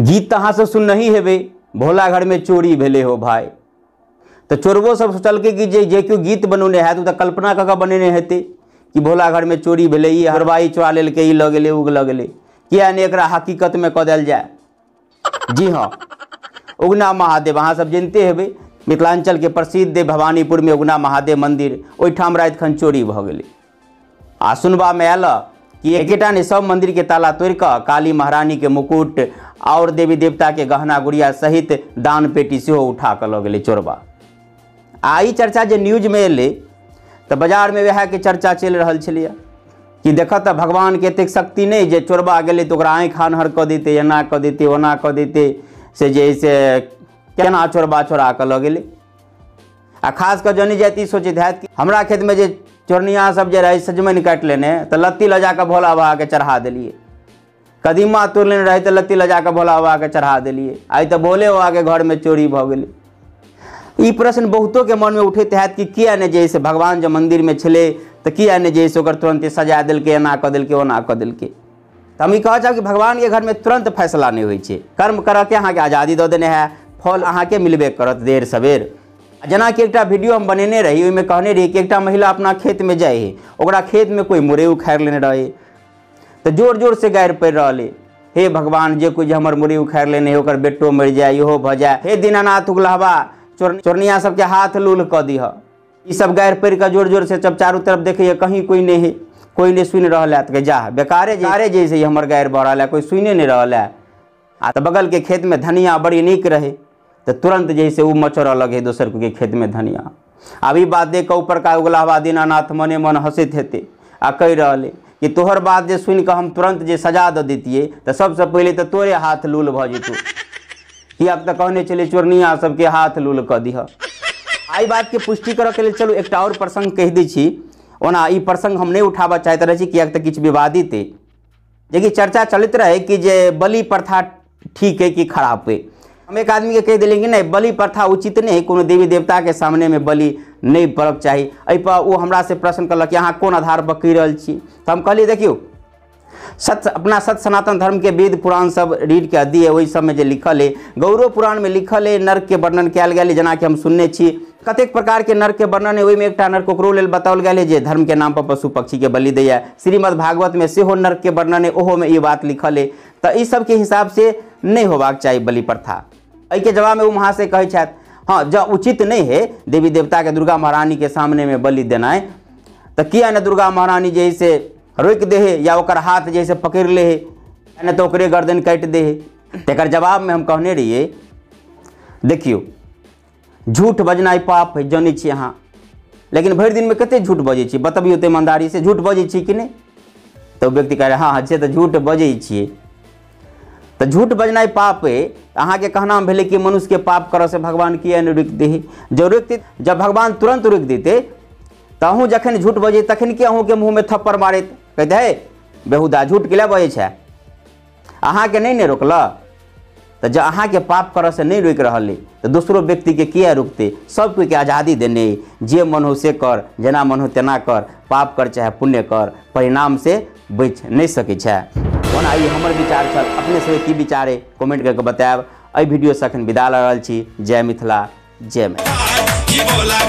गीत तो अहाँ सब सुनही हेबे, भोला घर में चोरी भेले हो भाई। तो चोरबो सब सोचल के कि जे क्यों गीत बनौने है तो कल्पना कऽ बनेने हेते कि भोला घर में चोरी भेले, ई हरबाई चोरा लेलकै, ई लऽ गेलै, उ लऽ गेलै। किया ने एकरा हकीकत में कऽ देल जाए। जी हाँ, उगना महादेव अहाँ सब जानते हेबै, मिथिलांचल के प्रसिद्ध भवानीपुर में उगना महादेव मंदिर, ओहिठाम राति खन चोरी भऽ गेलै। आ सुनबा में आयल कि एकेटा ने सब मंदिर के ताला तोड़ कऽ काली महारानी के मुकुट और देवी देवता के गहना गुड़िया सहित दान पेटी सेहो उठा कऽ लऽ गेलै चोरबा। आ ई चर्चा जे न्यूज में एलै तो बाजार में वह के चर्चा चलि रहल छलै कि देख तो भगवान के एतेक शक्ति नहीं जे चोरबा गेलै तो ओकरा आँखि आन्हर कऽ देते, एना कऽ देते, ओना कऽ देते, से जे से केना चोरबा चोरा कऽ लऽ गेलै। आ खास कर जनी जाति सोचैत हैत कि हमरा खेत में जे चोरनिया सब जे रहे सजमनि काटि लेने तो लत्ती लऽ जाकर भोला बाबा के चढ़ा दिलिए, कदीमा तोड़ लेने रहे तो लत्ती लऽ जाकर भोला बाबा के चढ़ा दिलिए, आई तो भोले बाबा के घर में चोरी भऽ गेलै। ई प्रश्न बहुतों के मन में उठैत हैत कि किया ने जैसे भगवान जब मंदिर में छले तो किया ने जैसे ओकर तुरंत सजा दिलकै, एना कऽ देलकै, ओना कऽ देलकै। तो हम ई कहऽ चाहब कि भगवान के घर में तुरंत फैसला नहीं होइ छै, कर्म करऽ के अहाँ के आज़ादी दऽ देने है, फल अहाँ के मिलबे करत देर सवेर। जेना कि एकटा वीडियो हम बनेने रही, ओहिमे कहने रही कि एकटा महिला अपना खेत में जाए है, ओकरा खेत में कोई मुरई उखाड़ि लेने रहे तो जोर जोर से गारि पड़ि रहलै, हे भगवान जे कोई हमर मुरई उखाड़ि लेने है ओकर बेटो मरि जाए, इहो भऽ जाए, हे दीनानाथ उगलहबा चोरनिया सबके हाथ लूल कऽ दीह। ई सब गारि पड़ि कऽ जोर जोर से जब चारू तरफ देखैए कहीं कोई नहीं है, कोई नहीं सुनि रहल है तो जा बेकारे जैसे हमर गारि भऽ रहल है, कोई सुनि नहीं रहल है। आ तो बगल के खेत में धनिया बड़ी नीक रहे तो तुरंत जैसे वो मचोर लगे दोसर के खेत में धनिया। अब ई बात देख कऽ ऊपर का उगलहबा दीनानाथ मने मन हंसैत हेते आ कहि रहले कि तोहर बात जे सुनि कऽ हम तुरंत जे सजा दऽ देतियै तो सबसे पहले तो तोरे हाथ लूल भऽ जेतौ, किया तो कहने चले चोरनिया सबके हाथ लूल कऽ दीह। आई बात के पुष्टि करऽ के लेल चलू एकटा और प्रसंग कहि दै छी। ओना ई प्रसंग हम नहीं उठाबऽ चाहैत रहै छी किया तऽ किछु विवादित है, जेकि चर्चा चलैत रहे कि जे बलि प्रथा ठीक है कि खराब है। हम एक आदमी के कह दिलें कि नहीं बलि प्रथा उचित नहीं है, कोनो देवी देवता के सामने में बलि नहीं पड़क चाही। एहि पर वो हमरा से प्रश्न करलक कि अहाँ कोन आधार पर कहि रहल छी, तो हम कहलिए देखियो अपना सत्य सनातन धर्म के वेद पुराण सब रीड के दिए, वही सब में जे लिखल है, गौरव पुराण में लिखल है, नर्क के वर्णन कयल गेल है। जेना कि हम सुनने छी कतेक प्रकार के नर्क के वर्णन है, ओहिमे एकटा नर्क ओकरो लेल बताओल गेल है जे धर्म के नाम पर पशु पक्षी के बलि दैया। श्रीमद् भागवत में सेहो नर्क के वर्णन है, ओहो में ये बात लिखल है। तो इस सब के हिसाब से नहीं होबाक चाहिए बलि प्रथा। एहि के जवाब में वो वहाँ से कहै छथि हाँ जब उचित नहीं है देवी देवता के दुर्गा महारानी के सामने में बलि देनाइ, तो किया न दुर्गा महारानी जैसे रोक दे है या ओकर हाथ जैसे पकड़ ले है, न तो ओकरे गर्दन काटि दे है। तेकर जवाब में हम कहने रहिए देखियो झूठ बजनाइ पाप है, जानै छी अहाँ, लेकिन भरि दिन में कते झूठ बजै छी बतबियो तो ईमानदारी से, झूठ बजै छी कि नहीं? तो व्यक्ति कहे हाँ से तो झूठ बजै छियै। तो झूठ बजनाइ पाप है, अहाँ के कहना भेले कि मनुष्य के पाप करऽ से भगवान किया नहीं रोक दे है? जो रोकते जब भगवान तुरंत रोक देते तो अहूँ जखन झूठ बजे तखन कि अहूँ के मुँह में थप्पड़ मारैत कहते है बेहुदा झूठ के लिए बजे छै, अहाँ के नहीं रोकल। तो जब अहाँ के पाप करऽ से नहीं रोक रहा है तो दूसरो व्यक्ति के किया रोकते? सब कोई के आज़ादी देने, जे मन हो से कर, जेना मन हो तेना कर, पाप कर चाहे पुण्य कर, परिणाम से बच नहीं सकै छै। ओना ई हमर विचार छल, अपने सब की विचार है कमेंट करके बतायब। एहि वीडियो से अखन विदा लऽ रहल छी। जय मिथिला, जय मैथिली।